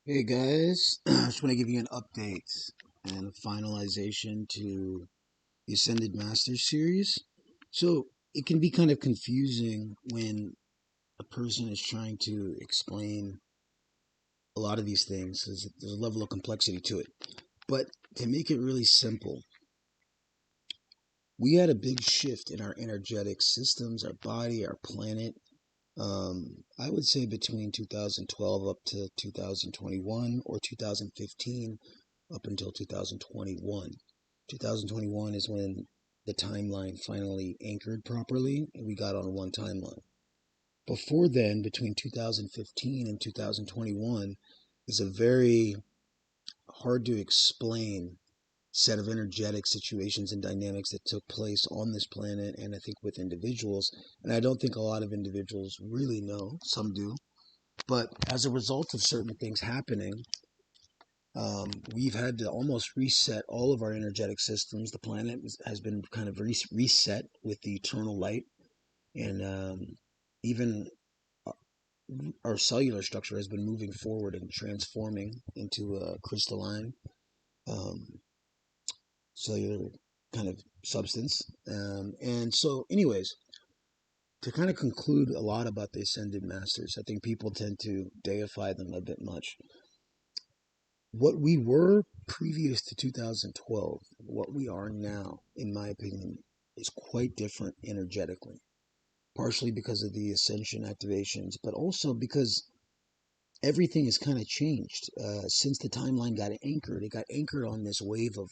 Hey guys, I just want to give you an update and a finalization to the Ascended Masters series. So it can be kind of confusing when a person is trying to explain a lot of these things. There's a level of complexity to it. But to make it really simple, we had a big shift in our energetic systems, our body, our planet. I would say between 2012 up to 2021 or 2015 up until 2021. 2021 is when the timeline finally anchored properly and we got on one timeline. Before then, between 2015 and 2021, is a very hard to explain set of energetic situations and dynamics that took place on this planet and I think with individuals. And I don't think a lot of individuals really know, some do. But as a result of certain things happening, we've had to almost reset all of our energetic systems. The planet has been kind of reset with the eternal light, and even our cellular structure has been moving forward and transforming into a crystalline um, cellular kind of substance. And so, anyways, to kind of conclude a lot about the Ascended Masters, I think people tend to deify them a bit much. What we were previous to 2012, what we are now, in my opinion, is quite different energetically. Partially because of the ascension activations, but also because everything has kind of changed since the timeline got anchored. It got anchored on this wave of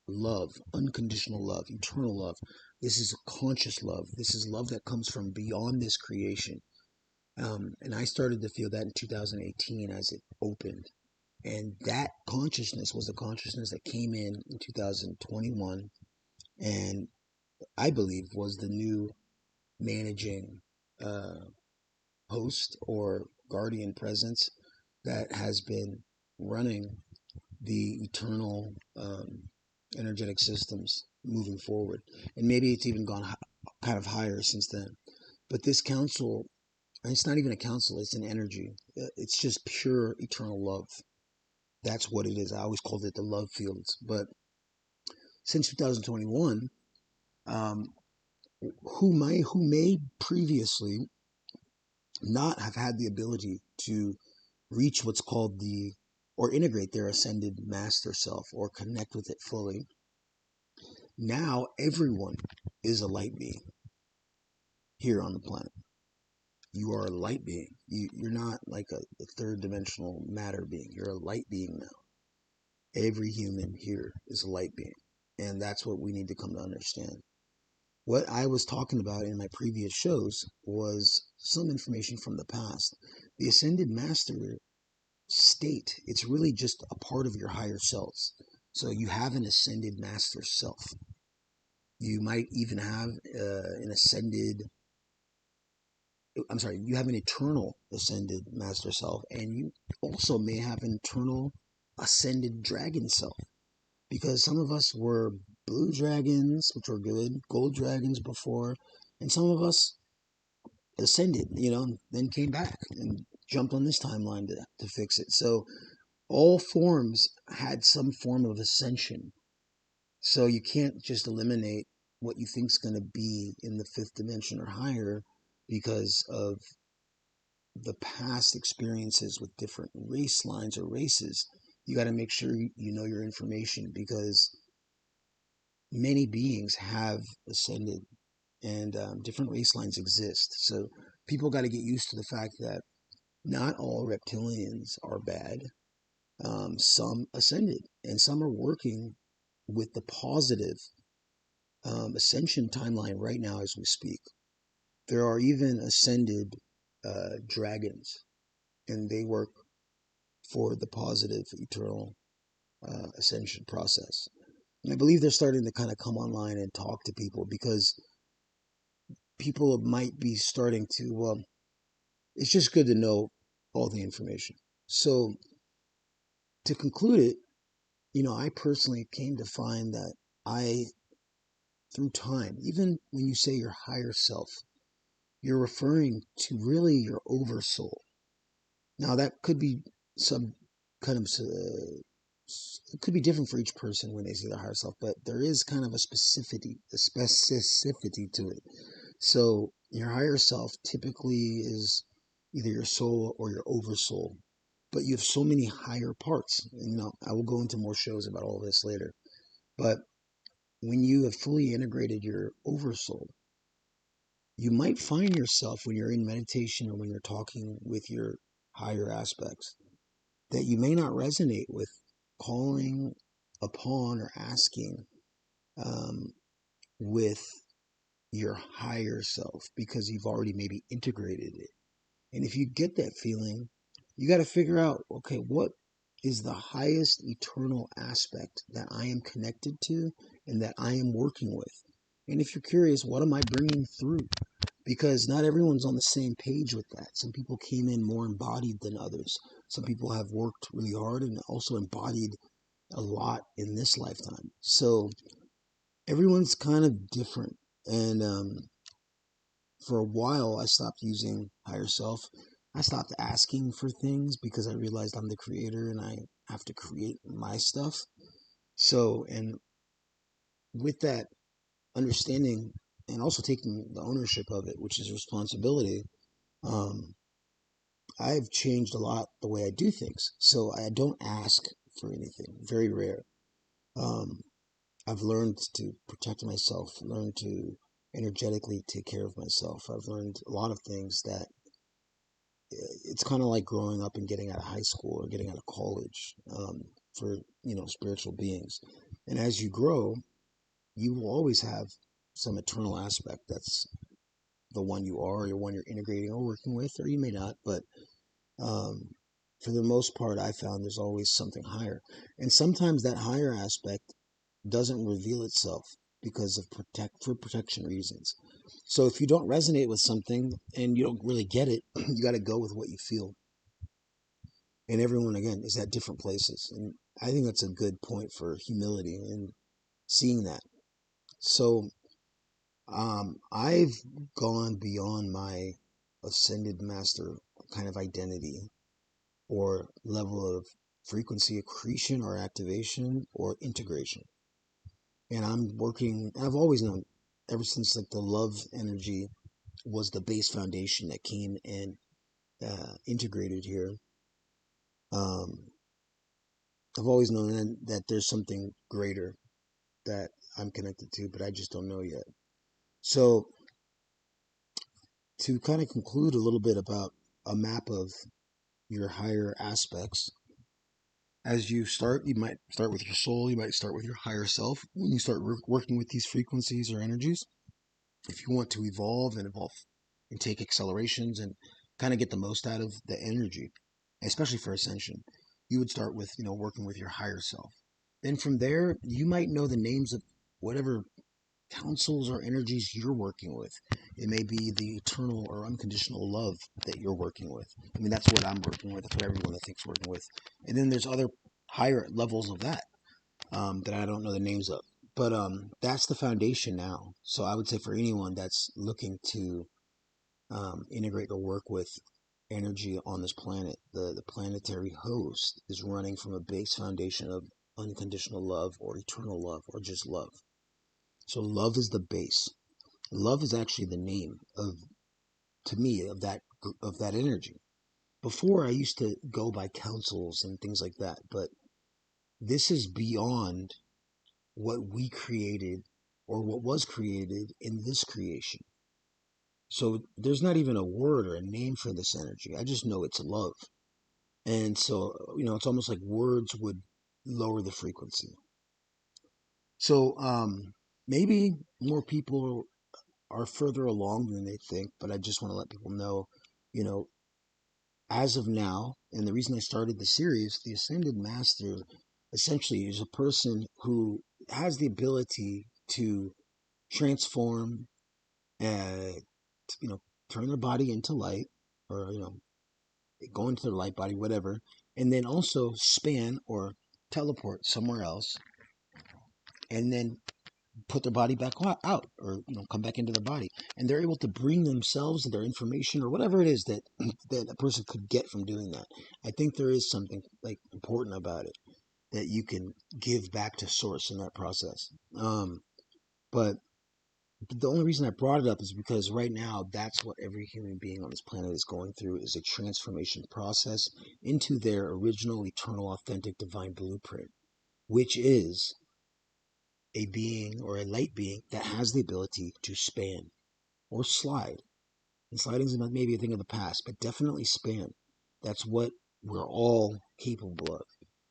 love, unconditional love, eternal love. This is conscious love. This is love that comes from beyond this creation. And I started to feel that in 2018 as it opened. And that consciousness was the consciousness that came in 2021, and I believe was the new managing uh, host or guardian presence that has been running the eternal energetic systems moving forward. And maybe it's even gone kind of higher since then. But this council, and it's not even a council, it's an energy. It's just pure eternal love. That's what it is. I always called it the love fields. But since 2021, um, who may previously not have had the ability to reach what's called the or integrate their ascended master self or connect with it fully. Now everyone is a light being here on the planet. You are a light being. You're not like a third dimensional matter being. You're a light being now. Every human here is a light being. And that's what we need to come to understand. What I was talking about in my previous shows was some information from the past. The Ascended Master state, it's really just a part of your higher selves. So you have an Ascended Master self. You might even have an ascended, I'm sorry, you have an eternal ascended master self, and you also may have an eternal ascended dragon self. Because some of us were blue dragons, which were good, gold dragons before, and some of us ascended, then came back and jumped on this timeline to fix it. So all forms had some form of ascension. So you can't just eliminate what you think is going to be in the fifth dimension or higher because of the past experiences with different race lines or races. You got to make sure you know your information because many beings have ascended and different race lines exist. So people got to get used to the fact that not all reptilians are bad. Some ascended and some are working with the positive ascension timeline right now as we speak. There are even ascended dragons, and they work for the positive eternal ascension process. And I believe they're starting to kind of come online and talk to people because people might be starting to, well, it's just good to know all the information. So to conclude it, I personally came to find that I, through time, even when you say your higher self, you're referring to really your oversoul. Now, that could be kind of it could be different for each person when they say their higher self, but there is kind of a specificity to it. So your higher self typically is either your soul or your oversoul, but you have so many higher parts. And, I will go into more shows about all this later. But when you have fully integrated your oversoul, you might find yourself when you're in meditation or when you're talking with your higher aspects that you may not resonate with calling upon or asking um, with your higher self because you've already maybe integrated it. And if you get that feeling, you got to figure out, okay, what is the highest eternal aspect that I am connected to and that I am working with? And if you're curious, what am I bringing through? Because not everyone's on the same page with that. Some people came in more embodied than others. Some people have worked really hard and also embodied a lot in this lifetime. So everyone's kind of different. And for a while, I stopped using higher self. I stopped asking for things because I realized I'm the creator and I have to create my stuff. So, and with that understanding and also taking the ownership of it, which is responsibility, um, I've changed a lot the way I do things. So I don't ask for anything, very rare. Um, I've learned to protect myself, learned to energetically take care of myself. I've learned a lot of things that it's kind of like growing up and getting out of high school or getting out of college for spiritual beings. And as you grow, you will always have some eternal aspect that's the one you are, or one you're integrating or working with, or you may not. But um, for the most part, I found there's always something higher, and sometimes that higher aspect doesn't reveal itself because of protection reasons. So if you don't resonate with something and you don't really get it, you got to go with what you feel. And everyone again is at different places, and I think that's a good point for humility and seeing that. So I've gone beyond my ascended master kind of identity or level of frequency accretion or activation or integration. And I've always known ever since like the love energy was the base foundation that came and integrated here. Um, I've always known that there's something greater that I'm connected to, but I just don't know yet. So to kind of conclude a little bit about a map of your higher aspects, as you start, you might start with your soul, you might start with your higher self. When you start working with these frequencies or energies, if you want to evolve and take accelerations and kind of get the most out of the energy, especially for ascension, you would start with, working with your higher self. Then from there, you might know the names of whatever counsels or energies you're working with. It may be the eternal or unconditional love that you're working with. I mean, that's what I'm working with. That's what everyone I think is working with. And then there's other higher levels of that I don't know the names of. But that's the foundation now. So I would say for anyone that's looking to integrate or work with energy on this planet, the planetary host is running from a base foundation of unconditional love or eternal love or just love. So love is the base. Love is actually the name of, to me, of that energy. Before I used to go by councils and things like that, but this is beyond what we created or what was created in this creation. So there's not even a word or a name for this energy. I just know it's love. And so, it's almost like words would lower the frequency. So maybe more people are further along than they think, but I just want to let people know, you know, as of now, and the reason I started the series, the Ascended Master essentially is a person who has the ability to transform, uh, turn their body into light, or go into their light body, whatever, and then also span or teleport somewhere else, and then put their body back out, or come back into their body, and they're able to bring themselves their information or whatever it is that that a person could get from doing that. I think there is something like important about it that you can give back to source in that process. But the only reason I brought it up is because right now that's what every human being on this planet is going through, is a transformation process into their original, eternal, authentic, divine blueprint, which is a being or a light being that has the ability to span or slide. And sliding is maybe a thing of the past, but definitely span. That's what we're all capable of.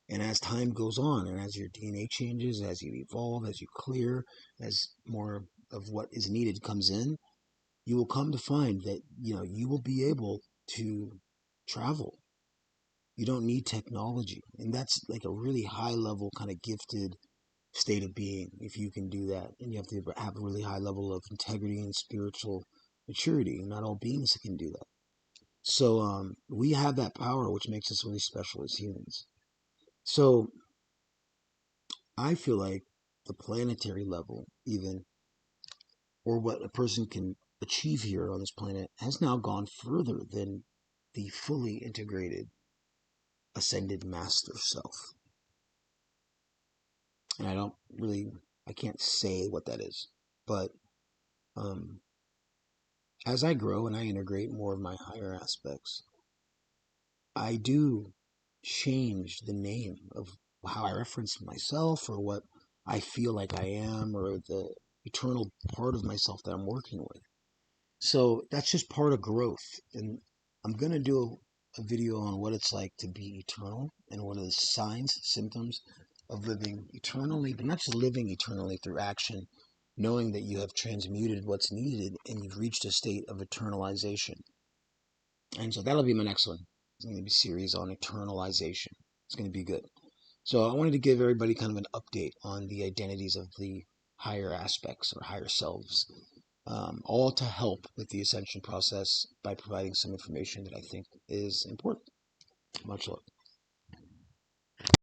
And as time goes on, and as your DNA changes, as you evolve, as you clear, as more of what is needed comes in, you will come to find that you will be able to travel. You don't need technology, and that's like a really high level kind of gifted state of being if you can do that. And you have to have a really high level of integrity and spiritual maturity. Not all beings can do that. So we have that power, which makes us really special as humans. So I feel like the planetary level, even, or what a person can achieve here on this planet, has now gone further than the fully integrated ascended master self. And I can't say what that is, but um, as I grow and I integrate more of my higher aspects, I do change the name of how I reference myself, or what I feel like I am, or the eternal part of myself that I'm working with. So that's just part of growth. And I'm going to do a video on what it's like to be eternal and what are the signs, symptoms of living eternally, but not just living eternally through action, knowing that you have transmuted what's needed and you've reached a state of eternalization. And so that'll be my next one. It's going to be a series on eternalization. It's going to be good. So I wanted to give everybody kind of an update on the identities of the higher aspects or higher selves, all to help with the ascension process by providing some information that I think is important. Much love.